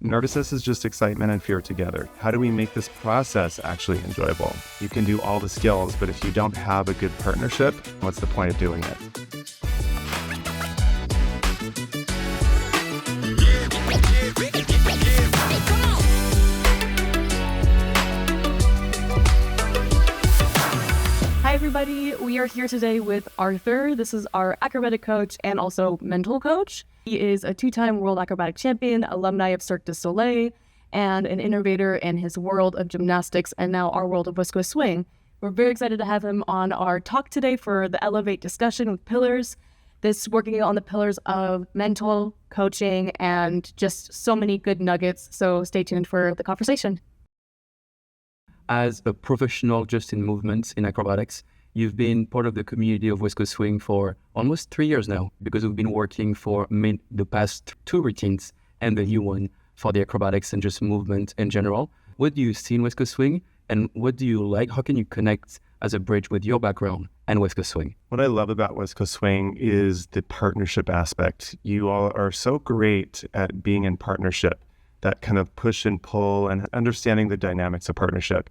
Nervousness is just excitement and fear together. How do we make this process actually enjoyable? You can do all the skills, but if you don't have a good partnership, what's the point of doing it? Hi everybody, we are here today with Arthur. This is our acrobatic coach and also mental coach. He is a two-time world acrobatic champion, alumni of Cirque du Soleil, and an innovator in his world of gymnastics and now our world of Wisco Swing. We're very excited to have him on our talk today for the Elevate discussion with pillars. This working on the pillars of mental, coaching, and just so many good nuggets. So stay tuned for the conversation. As a professional just in movements in acrobatics, you've been part of the community of Wisco Swing for almost 3 years now, because we've been working for the past 2 routines and the new one for the acrobatics and just movement in general. What do you see in Wisco Swing, and what do you like? How can you connect as a bridge with your background and Wisco Swing? What I love about Wisco Swing is the partnership aspect. You all are so great at being in partnership, that kind of push and pull and understanding the dynamics of partnership.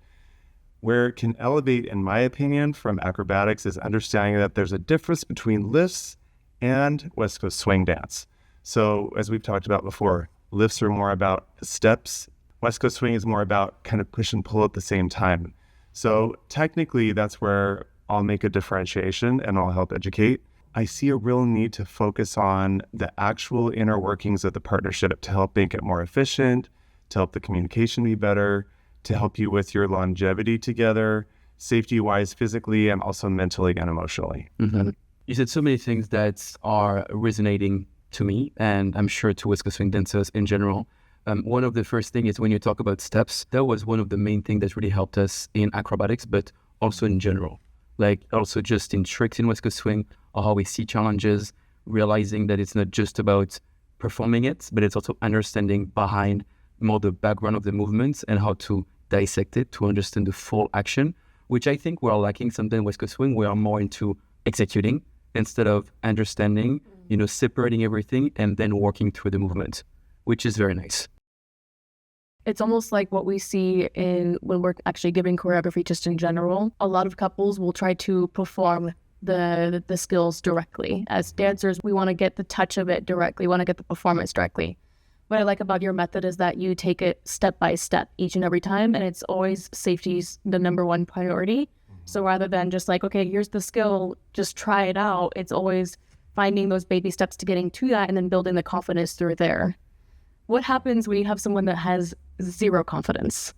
Where it can elevate, in my opinion, from acrobatics is understanding that there's a difference between lifts and Wisco Swing dance. So as we've talked about before, lifts are more about the steps. Wisco Swing is more about kind of push and pull at the same time. So technically, that's where I'll make a differentiation and I'll help educate. I see a real need to focus on the actual inner workings of the partnership to help make it more efficient, to help the communication be better, to help you with your longevity together, safety-wise, physically, and also mentally and emotionally. Mm-hmm. You said so many things that are resonating to me, and I'm sure to Wisco Swing dancers in general. One of the first things is when you talk about steps, that was one of the main things that really helped us in acrobatics, but also in general. Like also just in tricks in Wisco Swing, or how we see challenges, realizing that it's not just about performing it, but it's also understanding behind more the background of the movements and how to dissect it to understand the full action, which I think we're lacking something in Wisco Swing. We are more into executing instead of understanding, separating everything and then working through the movement, which is very nice. It's almost like what we see when we're actually giving choreography just in general. A lot of couples will try to perform the skills directly. As dancers, we want to get the touch of it directly, we want to get the performance directly. What I like about your method is that you take it step by step each and every time, and it's always safety's the number one priority. So rather than just like, okay, here's the skill, just try it out, it's always finding those baby steps to getting to that and then building the confidence through there. What happens when you have someone that has zero confidence?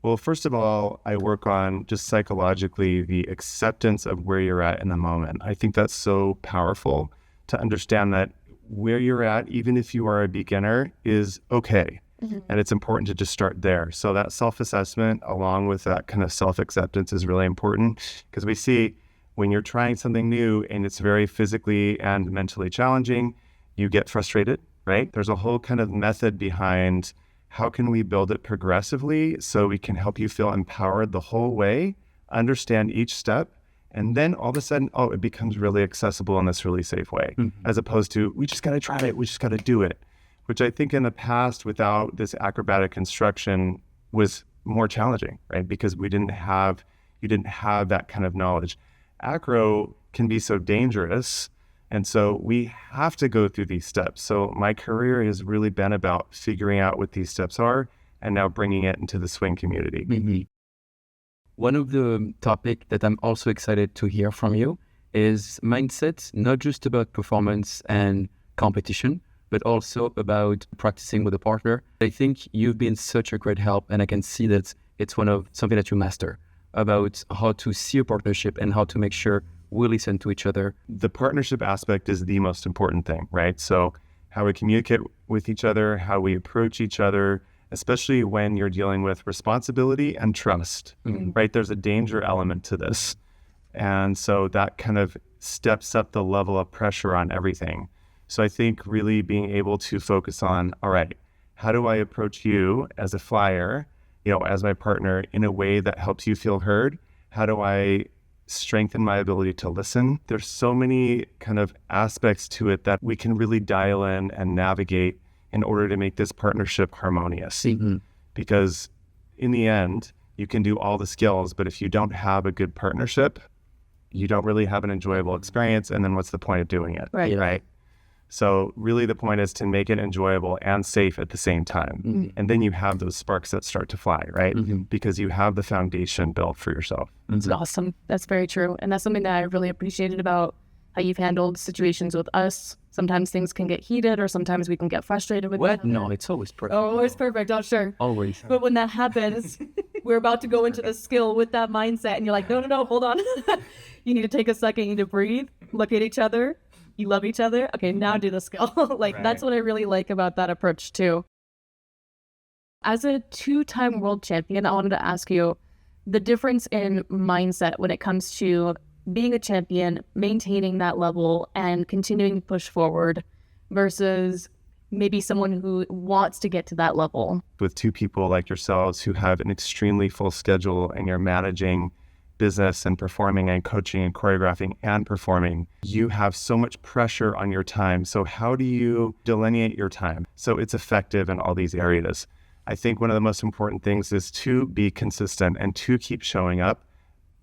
Well, first of all, I work on just psychologically the acceptance of where you're at in the moment. I think that's so powerful to understand that where you're at, even if you are a beginner, is okay. Mm-hmm. And it's important to just start there. So that self-assessment along with that kind of self-acceptance is really important, because we see when you're trying something new and it's very physically and mentally challenging, you get frustrated, right? There's a whole kind of method behind how can we build it progressively so we can help you feel empowered the whole way, understand each step, and then all of a sudden, it becomes really accessible in this really safe way, as opposed to, we just got to try it, we just got to do it, which I think in the past without this acrobatic instruction was more challenging, right? Because you didn't have that kind of knowledge. Acro can be so dangerous, and so we have to go through these steps. So my career has really been about figuring out what these steps are and now bringing it into the swing community. Mm-hmm. One of the topics that I'm also excited to hear from you is mindset, not just about performance and competition, but also about practicing with a partner. I think you've been such a great help, and I can see that it's something that you master, about how to see a partnership and how to make sure we listen to each other. The partnership aspect is the most important thing, right? So how we communicate with each other, how we approach each other, especially when you're dealing with responsibility and trust, right? There's a danger element to this. And so that kind of steps up the level of pressure on everything. So I think really being able to focus on, all right, how do I approach you as a flyer, as my partner in a way that helps you feel heard? How do I strengthen my ability to listen? There's so many kind of aspects to it that we can really dial in and navigate in order to make this partnership harmonious. Because in the end, you can do all the skills, but if you don't have a good partnership, you don't really have an enjoyable experience. And then what's the point of doing it? Right. So really the point is to make it enjoyable and safe at the same time. And then you have those sparks that start to fly, right? Because you have the foundation built for yourself. That's awesome. That's very true. And that's something that I really appreciated about how you've handled situations with us. Sometimes things can get heated or sometimes we can get frustrated with What? No, it's always perfect. Oh, always perfect. Oh, sure. Always. But when that happens, we're about to go into the skill with that mindset and you're like, no, hold on. You need to take a second, you need to breathe, look at each other. You love each other. Okay, now do the skill. That's what I really like about that approach too. As a 2-time world champion, I wanted to ask you the difference in mindset when it comes to being a champion, maintaining that level and continuing to push forward versus maybe someone who wants to get to that level. With 2 people like yourselves who have an extremely full schedule and you're managing business and performing and coaching and choreographing and performing, you have so much pressure on your time. So how do you delineate your time so it's effective in all these areas? I think one of the most important things is to be consistent and to keep showing up,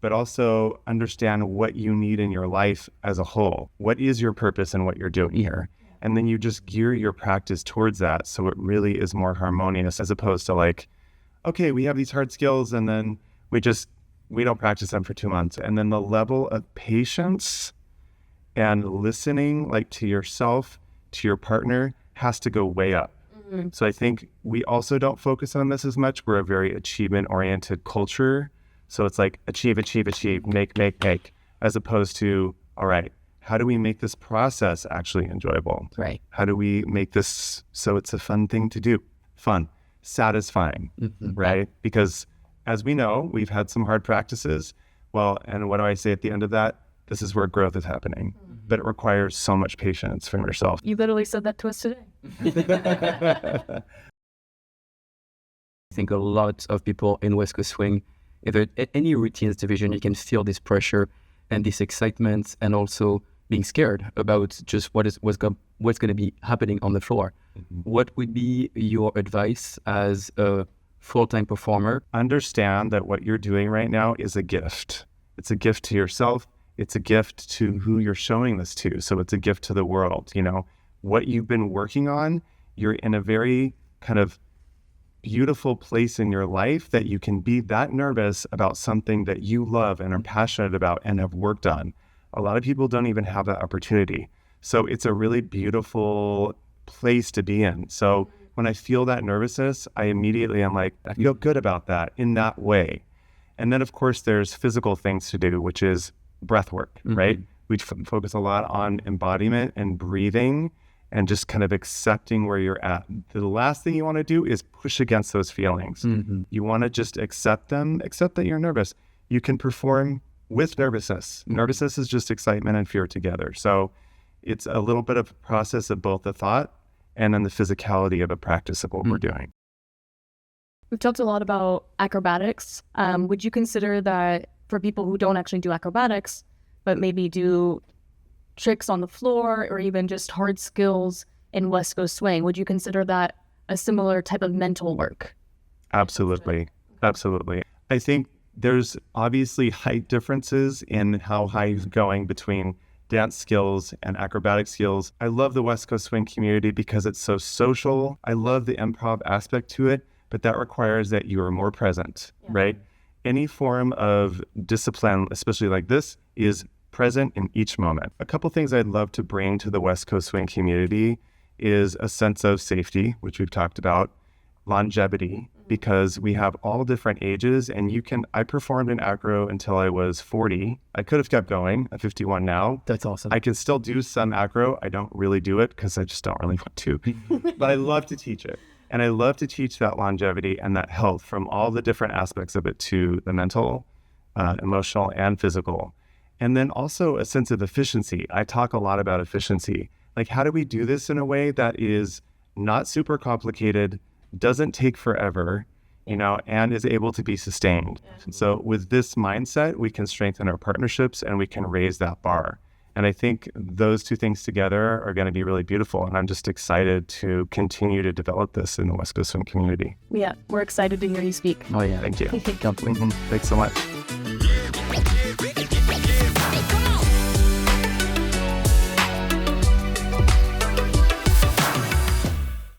but also understand what you need in your life as a whole. What is your purpose and what you're doing here? And then you just gear your practice towards that so it really is more harmonious, as opposed to like, okay, we have these hard skills and then we don't practice them for 2 months. And then the level of patience and listening, like to yourself, to your partner, has to go way up. So I think we also don't focus on this as much. We're a very achievement-oriented culture. So it's like achieve, make, as opposed to, all right, how do we make this process actually enjoyable? Right. How do we make this so it's a fun thing to do? Fun, satisfying, right? Because as we know, we've had some hard practices. Well, and what do I say at the end of that? This is where growth is happening. But it requires so much patience from yourself. You literally said that to us today. I think a lot of people in West Coast Swing, if at any routines division, you can feel this pressure and this excitement and also being scared about just what's going to be happening on the floor. What would be your advice as a full-time performer? Understand that what you're doing right now is a gift. It's a gift to yourself. It's a gift to who you're showing this to. So it's a gift to the world. You know, what you've been working on, you're in a very kind of beautiful place in your life that you can be that nervous about something that you love and are passionate about and have worked on. A lot of people don't even have that opportunity. So it's a really beautiful place to be in. So when I feel that nervousness, I'm like, I feel good about that in that way. And then of course there's physical things to do, which is breath work, right? We focus a lot on embodiment and breathing and just kind of accepting where you're at. The last thing you want to do is push against those feelings. You want to just accept them, accept that you're nervous. You can perform with nervousness. Nervousness is just excitement and fear together. So it's a little bit of a process of both the thought and then the physicality of a practice of what we're doing. We've talked a lot about acrobatics. Would you consider that for people who don't actually do acrobatics, but maybe do tricks on the floor or even just hard skills in West Coast Swing, would you consider that a similar type of mental work? Absolutely. I think there's obviously height differences in how high you're going between dance skills and acrobatic skills. I love the West Coast Swing community because it's so social. I love the improv aspect to it, but that requires that you are more present, right? Any form of discipline, especially like this, is present in each moment. A couple things I'd love to bring to the West Coast Swing community is a sense of safety, which we've talked about, longevity, because we have all different ages and I performed in acro until I was 40. I could have kept going. I'm 51 now. That's awesome. I can still do some acro. I don't really do it because I just don't really want to, but I love to teach it. And I love to teach that longevity and that health from all the different aspects of it, to the mental, emotional, and physical. And then also a sense of efficiency. I talk a lot about efficiency. Like, how do we do this in a way that is not super complicated, doesn't take forever, and is able to be sustained? So with this mindset, we can strengthen our partnerships and we can raise that bar. And I think those two things together are going to be really beautiful. And I'm just excited to continue to develop this in the West Coast swim community. Yeah, we're excited to hear you speak. Oh, yeah. Thank you. Definitely. Thanks so much.